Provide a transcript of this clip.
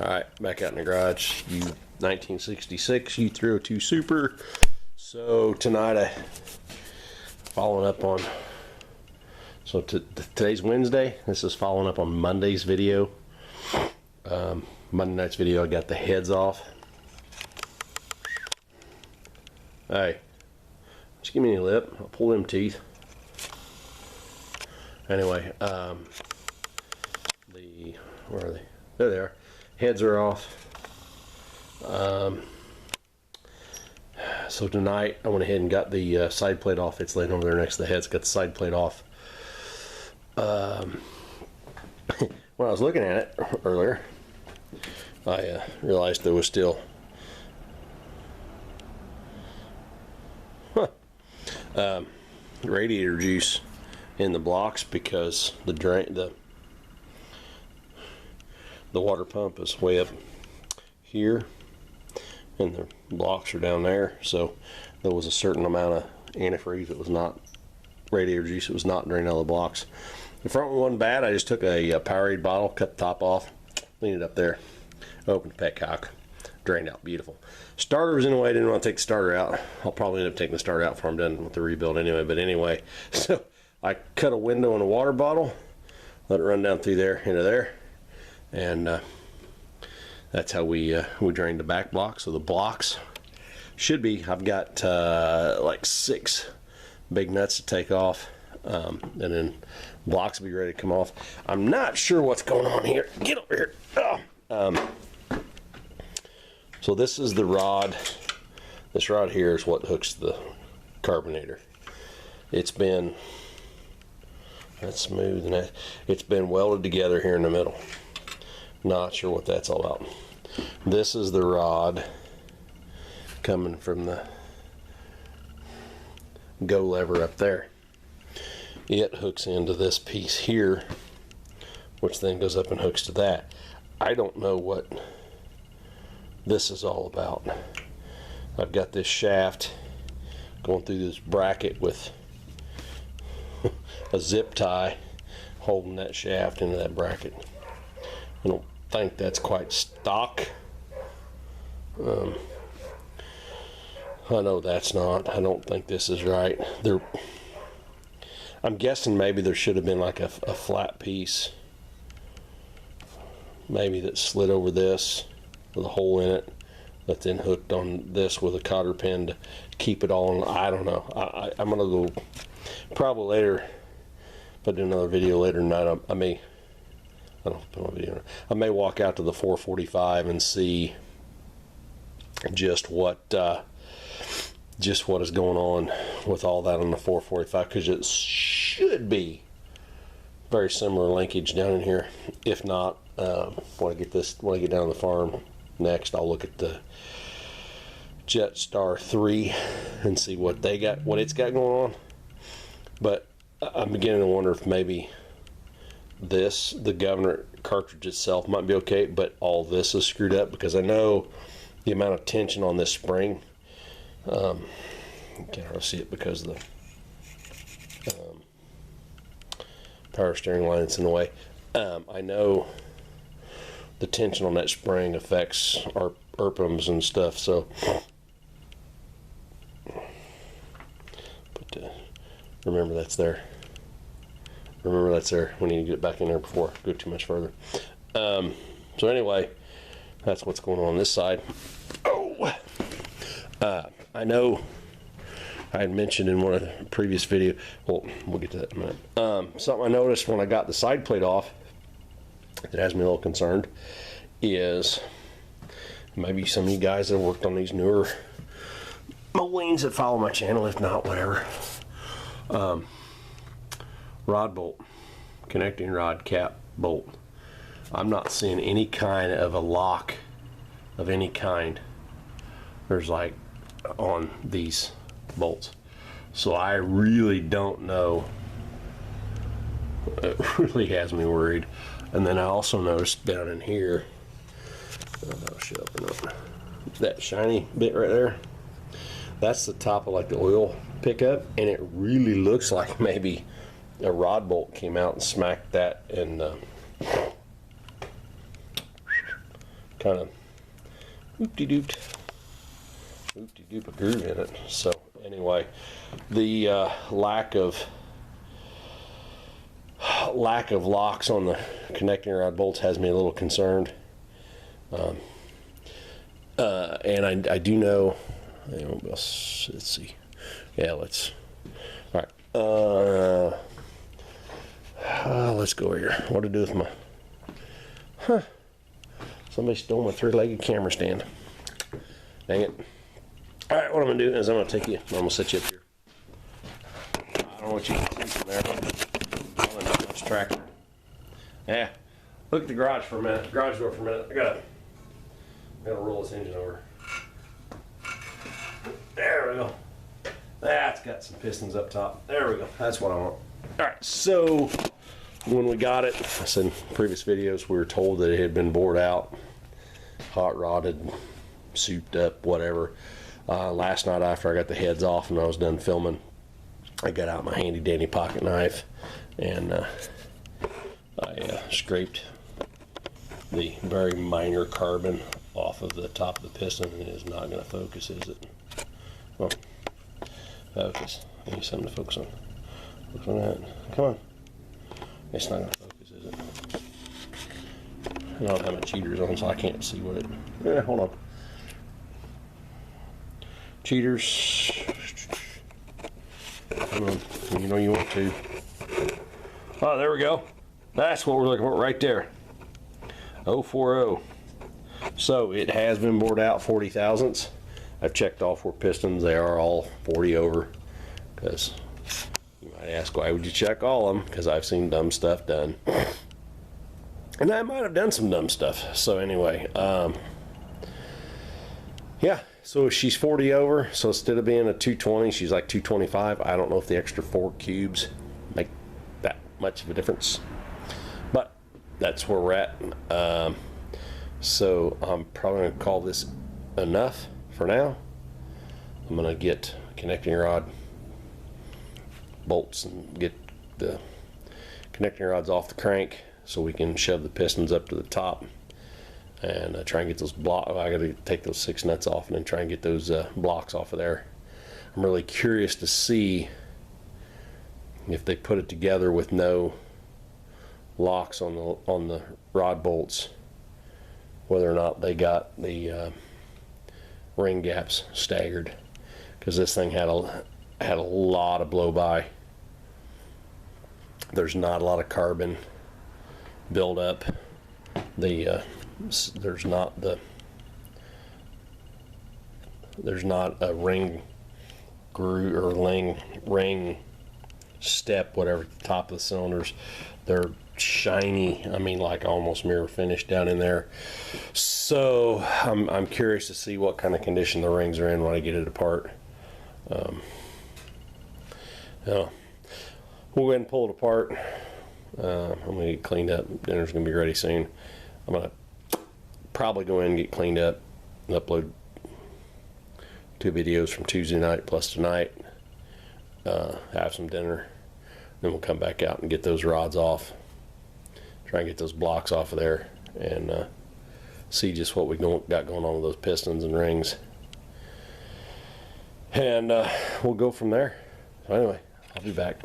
Alright, back out in the garage, 1966 U302 Super. So tonight following up on, today's Wednesday. This is following up on Monday's video. Monday night's video, I got the heads off. Hey, just give me a lip, I'll pull them teeth. Anyway, where are they? There they are. Heads are off. So tonight I went ahead and got the side plate off. It's laying over there next to the heads. Got the side plate off. When I was looking at it earlier, I realized there was still radiator juice in the blocks because the water pump is way up here and the blocks are down there, so there was a certain amount of antifreeze that was not radiator juice. It was not draining out of the blocks. The front one wasn't bad. I just took a Powerade bottle, cut the top off, leaned it up there, opened the petcock, drained out. Beautiful. Starter was in the way. I didn't want to take the starter out. I'll probably end up taking the starter out before I'm done with the rebuild anyway. But anyway, so I cut a window in a water bottle, let it run down through there into there, and that's how we drained the back blocks. So the blocks should be, I've got like 6 big nuts to take off, and then blocks will be ready to come off. I'm not sure what's going on here. Get over here. Oh. So this is the rod. This rod here is what hooks the carbonator. It's been, that's smooth, and it's been welded together here in the middle. Not sure what that's all about. This is the rod coming from the go lever up there. It hooks into this piece here, which then goes up and hooks to that. I don't know what this is all about. I've got this shaft going through this bracket with a zip tie holding that shaft into that bracket. I don't think that's quite stock. I know that's not. I don't think this is right. I'm guessing maybe there should have been like a flat piece, maybe that slid over this with a hole in it, that then hooked on this with a cotter pin to keep it all on. I don't know. I'm gonna go probably later. If I do another video later tonight, I may walk out to the 445 and see just what is going on with all that on the 445, because it should be very similar linkage down in here. If not, when I get down to the farm next, I'll look at the Jetstar 3 and see what it's got going on. But I'm beginning to wonder if maybe the governor cartridge itself might be okay, but all this is screwed up, because I know the amount of tension on this spring. Can't hardly see it because of the power steering line that's in the way. I know the tension on that spring affects our ERPMs and stuff, so remember that's there. Remember that's there. We need to get it back in there before I go too much further. So anyway, that's what's going on this side. Oh, I know I had mentioned in one of the previous videos, well, we'll get to that in a minute. Something I noticed when I got the side plate off that has me a little concerned is maybe some of you guys that have worked on these newer Molines that follow my channel, if not, whatever. Rod bolt, connecting rod cap bolt. I'm not seeing any kind of a lock of any kind. There's like on these bolts, so I really don't know. It really has me worried. And then I also noticed down in here, I'll show up that shiny bit right there. That's the top of like the oil pickup, and it really looks like maybe a rod bolt came out and smacked that and kind of oop-de-dooped a groove in it. So anyway, the lack of locks on the connecting rod bolts has me a little concerned. And I do know, let's see. Yeah, let's, all right. Let's go over here. What to do with my, somebody stole my 3-legged camera stand. Dang it. All right, what I'm gonna do is I'm gonna take you, I'm gonna set you up here. I don't know what you can see from there. Probably not much tractor. Yeah, look at the garage for a minute, garage door for a minute. I gotta roll this engine over. There we go. That's got some pistons up top. There we go. That's what I want. All right, so when we got it, I said in previous videos, we were told that it had been bored out, hot rodded, souped up, whatever. Last night after I got the heads off and I was done filming, I got out my handy dandy pocket knife and I scraped the very minor carbon off of the top of the piston, and it is not going to focus, is it? Well, focus. I need something to focus on. Focus on that. Come on. It's not going to focus, is it? I don't have my cheaters on, so I can't see what it. Yeah, hold on. Cheaters. Come on. You know you want to. Oh, there we go. That's what we're looking for right there. 040. So it has been bored out 40 thousandths. I've checked all 4 pistons. They are all 40 over. Because you might ask, why would you check all of them? Because I've seen dumb stuff done. And I might have done some dumb stuff. So anyway, yeah. So she's 40 over. So instead of being a 220, she's like 225. I don't know if the extra 4 cubes make that much of a difference. But that's where we're at. So I'm probably going to call this enough for now. I'm going to get connecting rod bolts and get the connecting rods off the crank so we can shove the pistons up to the top and try and get those blocks. I got to take those 6 nuts off and then try and get those blocks off of there. I'm really curious to see if they put it together with no locks on the rod bolts, whether or not they got the ring gaps staggered, because this thing had a lot of blow by. There's not a lot of carbon build up. There's not a ring groove or ring step, whatever, at the top of the cylinders. They're shiny, I mean, like almost mirror finish down in there. So I'm curious to see what kind of condition the rings are in when I get it apart. Yeah, we'll go ahead and pull it apart. I'm gonna get cleaned up. Dinner's gonna be ready soon. I'm gonna probably go in and get cleaned up and upload 2 videos from Tuesday night plus tonight. Have some dinner, then we'll come back out and get those rods off, try and get those blocks off of there, and see just what we got going on with those pistons and rings, and we'll go from there. So anyway, I'll be back.